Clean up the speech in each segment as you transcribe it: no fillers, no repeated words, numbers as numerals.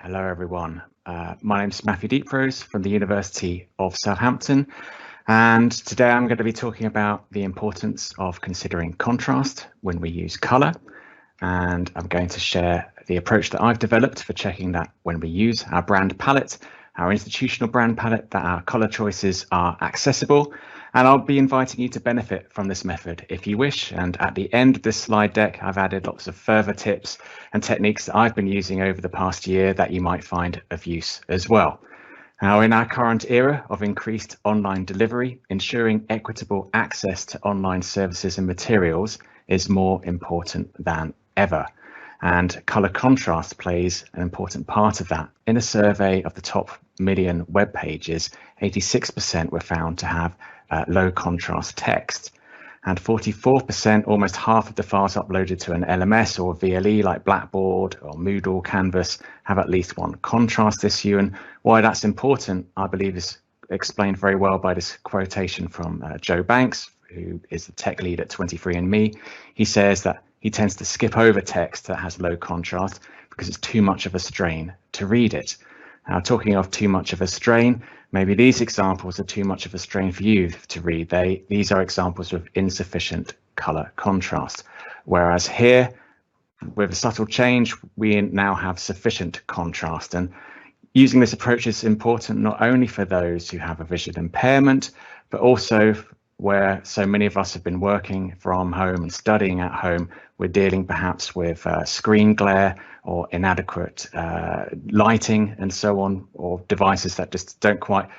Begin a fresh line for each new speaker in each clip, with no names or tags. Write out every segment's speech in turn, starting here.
Hello everyone. My name's Matthew Deeprose from the University of Southampton, and today I'm going to be talking about the importance of considering contrast when we use colour, and I'm going to share the approach that I've developed for checking that when we use our brand palette, our institutional brand palette, that our colour choices are accessible. And I'll be inviting you to benefit from this method if you wish. And at the end of this slide deck, I've added lots of further tips and techniques that I've been using over the past year that you might find of use as well. Now, in our current era of increased online delivery, ensuring equitable access to online services and materials is more important than ever. And colour contrast plays an important part of that. In a survey of the top 1 million web pages, 86% were found to have low contrast text, and 44%, almost half of the files uploaded to an LMS or VLE like Blackboard or Moodle, Canvas, have at least one contrast issue. And why that's important, I believe, is explained very well by this quotation from Joe Banks, who is the tech lead at 23andMe. He says that he tends to skip over text that has low contrast because it's too much of a strain to read it. Now, talking of too much of a strain, maybe these examples are too much of a strain for you to read. These are examples of insufficient colour contrast, whereas here, with a subtle change, we now have sufficient contrast. And using this approach is important not only for those who have a visual impairment, but also where so many of us have been working from home and studying at home. We're dealing perhaps with screen glare or inadequate lighting and so on, or devices that just aren't quite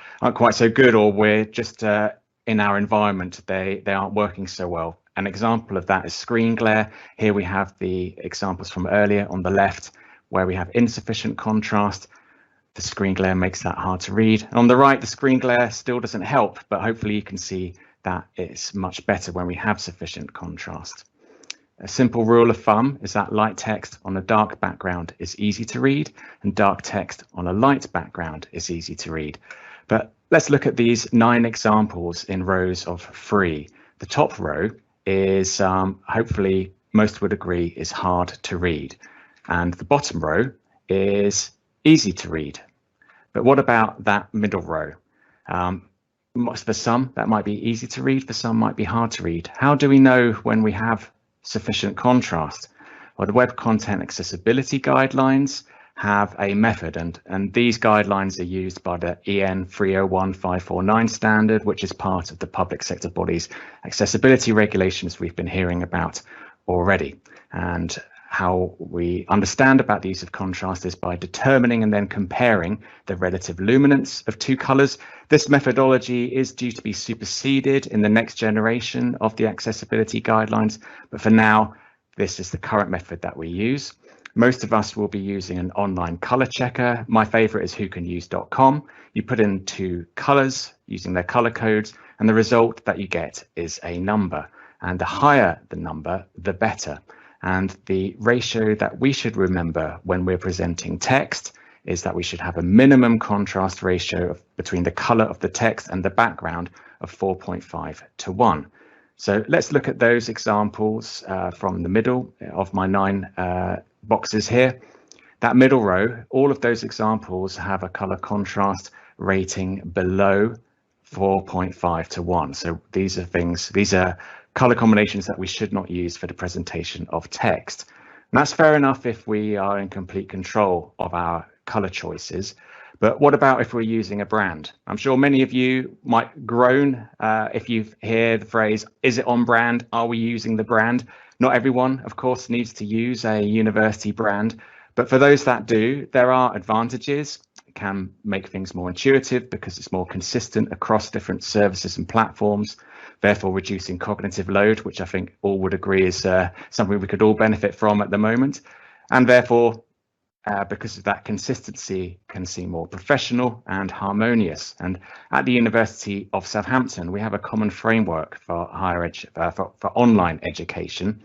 so good, or we're just in our environment, they aren't working so well. An example of that is screen glare. Here we have the examples from earlier on the left, where we have insufficient contrast. The screen glare makes that hard to read. On the right, the screen glare still doesn't help, but hopefully you can see that it's much better when we have sufficient contrast. A simple rule of thumb is that light text on a dark background is easy to read, and dark text on a light background is easy to read. But let's look at these 9 examples in rows of 3. The top row is, hopefully most would agree, is hard to read, and the bottom row is easy to read. But what about that middle row? For some, that might be easy to read, for some might be hard to read. How do we know when we have sufficient contrast? Well, the Web Content Accessibility Guidelines have a method, and these guidelines are used by the EN 301549 standard, which is part of the public sector body's accessibility regulations we've been hearing about already. And how we understand about the use of contrast is by determining and then comparing the relative luminance of 2 colours. This methodology is due to be superseded in the next generation of the accessibility guidelines, but for now, this is the current method that we use. Most of us will be using an online colour checker. My favourite is whocanuse.com. You put in 2 colours using their colour codes, and the result that you get is a number. And the higher the number, the better. And the ratio that we should remember when we're presenting text is that we should have a minimum contrast ratio between the color of the text and the background of 4.5 to 1. So let's look at those examples from the middle of my 9 boxes here. That middle row, all of those examples have a color contrast rating below 4.5 to 1. So these are color combinations that we should not use for the presentation of text. And that's fair enough if we are in complete control of our color choices. But what about if we're using a brand? I'm sure many of you might groan if you hear the phrase, is it on brand? Are we using the brand? Not everyone, of course, needs to use a university brand. But for those that do, there are advantages. It can make things more intuitive because it's more consistent across different services and platforms, therefore reducing cognitive load, which I think all would agree is something we could all benefit from at the moment. And therefore, because of that consistency, can seem more professional and harmonious. And at the University of Southampton, we have a common framework for for online education,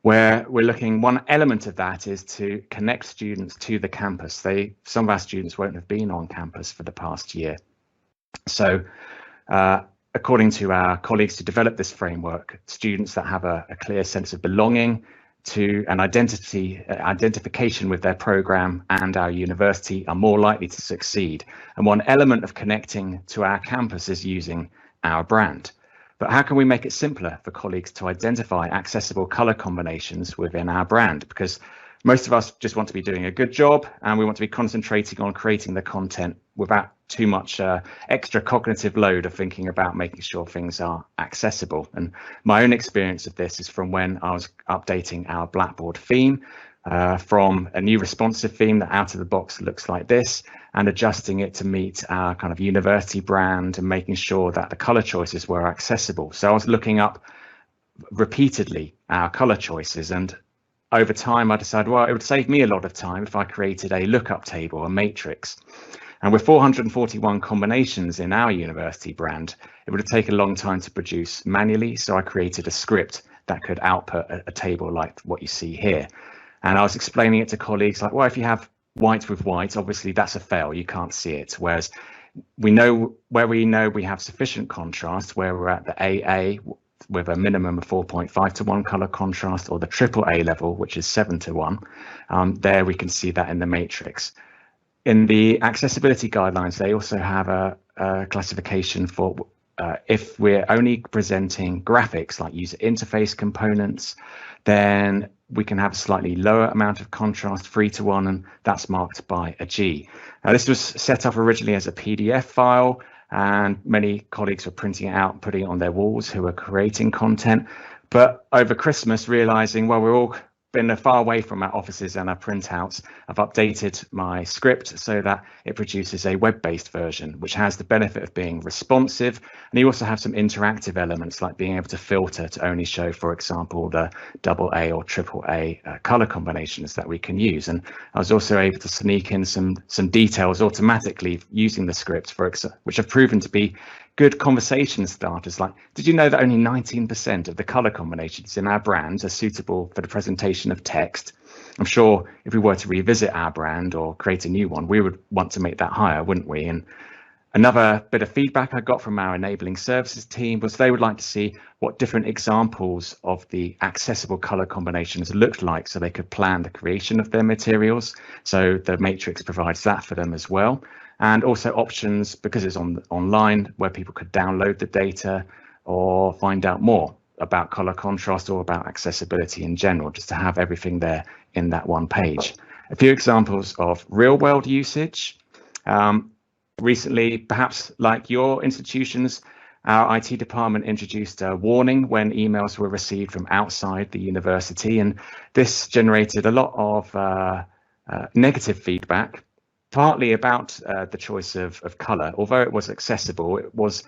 where we're looking, one element of that is to connect students to the campus. Some of our students won't have been on campus for the past year. So according to our colleagues to develop this framework, students that have a clear sense of belonging to an identification with their program and our university are more likely to succeed. And one element of connecting to our campus is using our brand. But how can we make it simpler for colleagues to identify accessible color combinations within our brand? Because most of us just want to be doing a good job, and we want to be concentrating on creating the content without too much extra cognitive load of thinking about making sure things are accessible. And my own experience of this is from when I was updating our Blackboard theme from a new responsive theme that out of the box looks like this, and adjusting it to meet our kind of university brand and making sure that the color choices were accessible. So I was looking up repeatedly our color choices, and over time I decided, well, it would save me a lot of time if I created a lookup table, a matrix. And with 441 combinations in our university brand, it would have taken a long time to produce manually. So I created a script that could output a table like what you see here. And I was explaining it to colleagues like, well, if you have white with white, obviously that's a fail, you can't see it. Whereas we know we have sufficient contrast, where we're at the AA with a minimum of 4.5 to 1 color contrast, or the AAA level, which is 7 to 1. There we can see that in the matrix. In the accessibility guidelines, they also have a classification for if we're only presenting graphics like user interface components, then we can have a slightly lower amount of contrast, 3 to 1, and that's marked by a G. Now, this was set up originally as a PDF file, and many colleagues were printing it out and putting it on their walls who were creating content. But over Christmas, realizing, well, we're all been far away from our offices and our printouts, I've updated my script so that it produces a web-based version, which has the benefit of being responsive. And you also have some interactive elements like being able to filter to only show, for example, the AA or AAA color combinations that we can use. And I was also able to sneak in some details automatically using the script, which have proven to be good conversation starters. Like, did you know that only 19% of the color combinations in our brands are suitable for the presentation of text? I'm sure if we were to revisit our brand or create a new one, we would want to make that higher, wouldn't we? And another bit of feedback I got from our enabling services team was they would like to see what different examples of the accessible color combinations looked like so they could plan the creation of their materials. So the matrix provides that for them as well. And also options, because it's online, where people could download the data or find out more about color contrast or about accessibility in general, just to have everything there in that one page. A few examples of real world usage. Recently, perhaps like your institutions, our IT department introduced a warning when emails were received from outside the university, and this generated a lot of negative feedback, partly about the choice of color. Although it was accessible, it was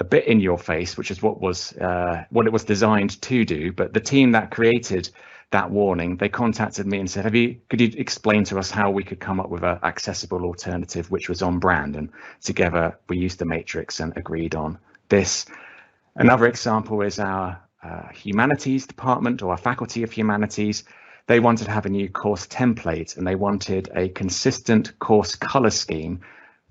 a bit in your face, which is what it was designed to do. But the team that created that warning, they contacted me and said, could you explain to us how we could come up with an accessible alternative which was on brand? And together we used the matrix and agreed on this. Another example is our humanities department, or our faculty of humanities. They wanted to have a new course template, and they wanted a consistent course color scheme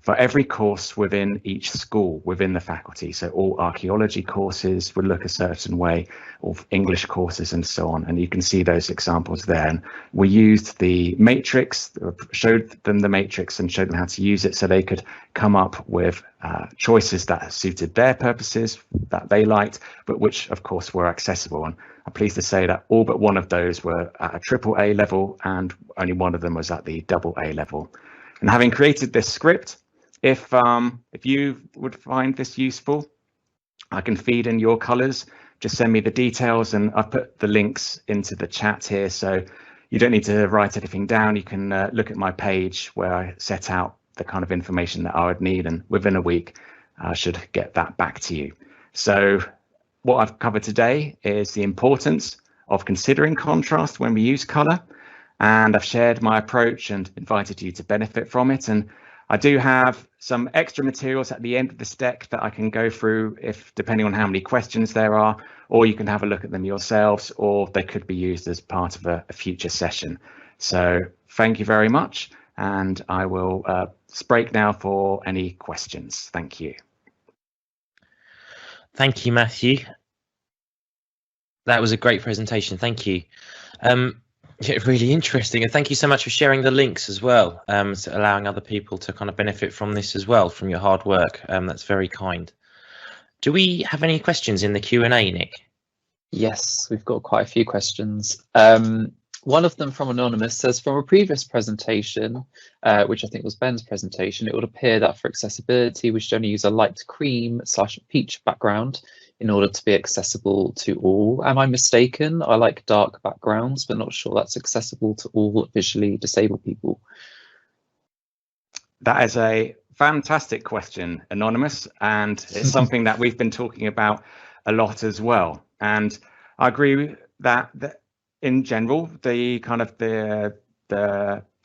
for every course within each school within the faculty. So all archaeology courses would look a certain way, all English courses and so on. And you can see those examples there. And we used the matrix, showed them the matrix and showed them how to use it so they could come up with choices that suited their purposes, that they liked, but which of course were accessible. And I'm pleased to say that all but one of those were at a AAA level, and only one of them was at the AA level. And having created this script, if you would find this useful, I can feed in your colors. Just send me the details, and I've put the links into the chat here, so you don't need to write anything down. You can look at my page where I set out the kind of information that I would need, and within a week I should get that back to you. So what I've covered today is the importance of considering contrast when we use color, and I've shared my approach and invited you to benefit from it. And I do have some extra materials at the end of this deck that I can go through, if depending on how many questions there are, or you can have a look at them yourselves, or they could be used as part of a future session. So thank you very much, and I will break now for any questions. Thank you.
Thank you, Matthew. That was a great presentation. Thank you. Yeah, really interesting, and thank you so much for sharing the links as well, so allowing other people to kind of benefit from this as well, from your hard work. That's very kind. Do we have any questions in the Q&A, Nick?
Yes, we've got quite a few questions. One of them from Anonymous says, from a previous presentation, which I think was Ben's presentation, it would appear that for accessibility, we should only use a light cream/peach background in order to be accessible to all. Am I mistaken? I like dark backgrounds, but not sure that's accessible to all visually disabled people.
That is a fantastic question, Anonymous, and it's something that we've been talking about a lot as well. And I agree that in general, the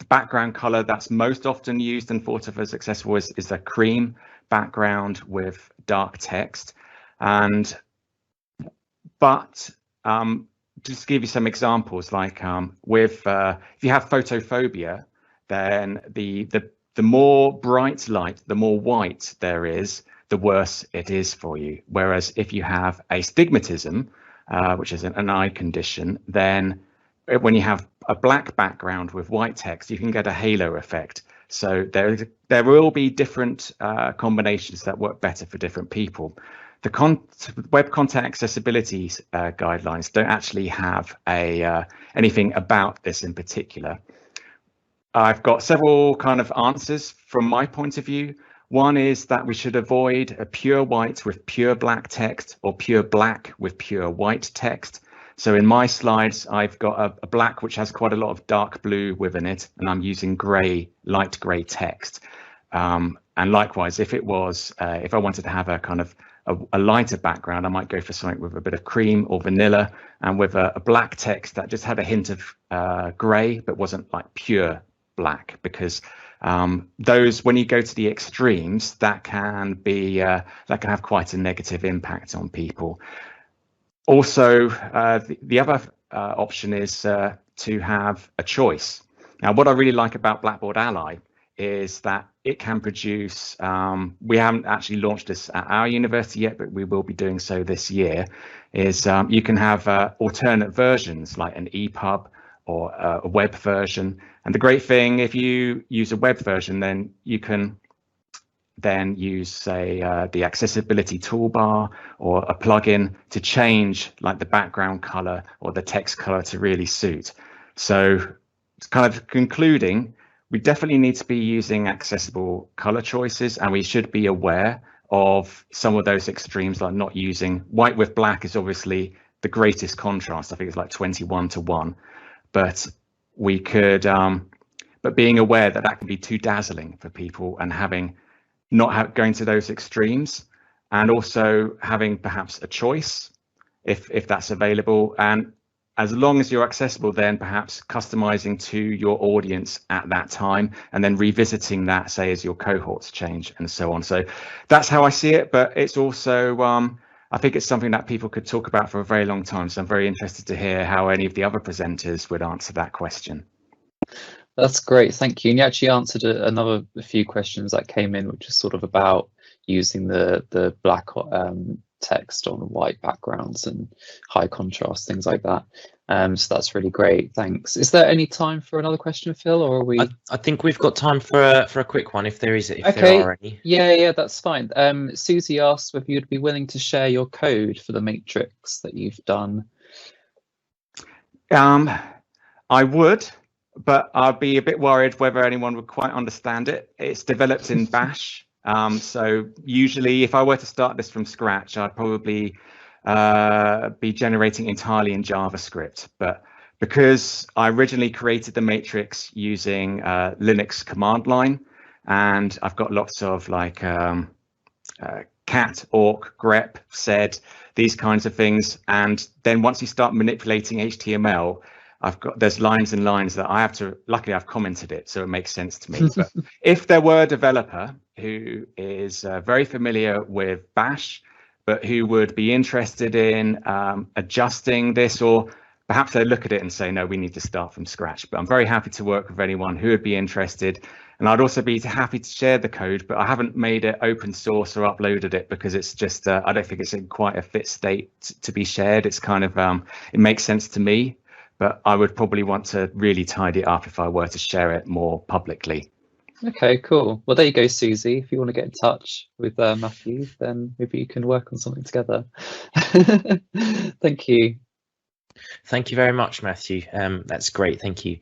background color that's most often used and thought of as accessible is a cream background with dark text. But just to give you some examples, like if you have photophobia, then the more bright light, the more white there is, the worse it is for you. Whereas if you have astigmatism, which is an eye condition, then when you have a black background with white text, you can get a halo effect. So there will be different combinations that work better for different people. The Web Content Accessibility guidelines don't actually have anything about this in particular. I've got several kind of answers from my point of view. One is that we should avoid a pure white with pure black text or pure black with pure white text. So in my slides, I've got a black which has quite a lot of dark blue within it, and I'm using grey, light grey text. And likewise, if I wanted to have a kind of a lighter background, I might go for something with a bit of cream or vanilla and with a black text that just had a hint of grey but wasn't like pure black, because those, when you go to the extremes, that can have quite a negative impact on people. Also, the other option is to have a choice. Now, what I really like about Blackboard Ally is that it can produce, we haven't actually launched this at our university yet, but we will be doing so this year, is you can have alternate versions like an EPUB or a web version. And the great thing, if you use a web version, then you can then use, say, the accessibility toolbar or a plugin to change like the background color or the text color to really suit. So it's kind of concluding, we definitely need to be using accessible color choices, and we should be aware of some of those extremes, like not using white with black is obviously the greatest contrast. I think it's like 21:1. But we could, but being aware that that can be too dazzling for people, and going to those extremes, and also having perhaps a choice if that's available. And as long as you're accessible, then perhaps customizing to your audience at that time, and then revisiting that, say, as your cohorts change and so on. So that's how I see it. But it's also, I think it's something that people could talk about for a very long time. So I'm very interested to hear how any of the other presenters would answer that question.
That's great, thank you. And you actually answered a few questions that came in, which is sort of about using the black text on white backgrounds and high contrast, things like that. So that's really great, thanks. Is there any time for another question, Phil, or are we?
I think we've got time for a quick one, if there is. If
okay.
There are any.
Yeah, that's fine. Susie asked whether you'd be willing to share your code for the matrix that you've done.
I would, but I'd be a bit worried whether anyone would quite understand it. It's developed in Bash. So usually if I were to start this from scratch, I'd probably be generating entirely in JavaScript. But because I originally created the matrix using Linux command line, and I've got lots of like cat, awk, grep, sed, these kinds of things. And then once you start manipulating HTML, there's lines and lines that I have to, luckily I've commented it, so it makes sense to me. But if there were a developer who is very familiar with Bash, but who would be interested in adjusting this, or perhaps they look at it and say, no, we need to start from scratch. But I'm very happy to work with anyone who would be interested. And I'd also be happy to share the code, but I haven't made it open source or uploaded it because it's just, I don't think it's in quite a fit state to be shared. It's kind of, it makes sense to me. but I would probably want to really tidy it up if I were to share it more publicly.
Okay, cool. Well, there you go, Susie. If you want to get in touch with Matthew, then maybe you can work on something together. Thank you.
Thank you very much, Matthew. That's great. Thank you.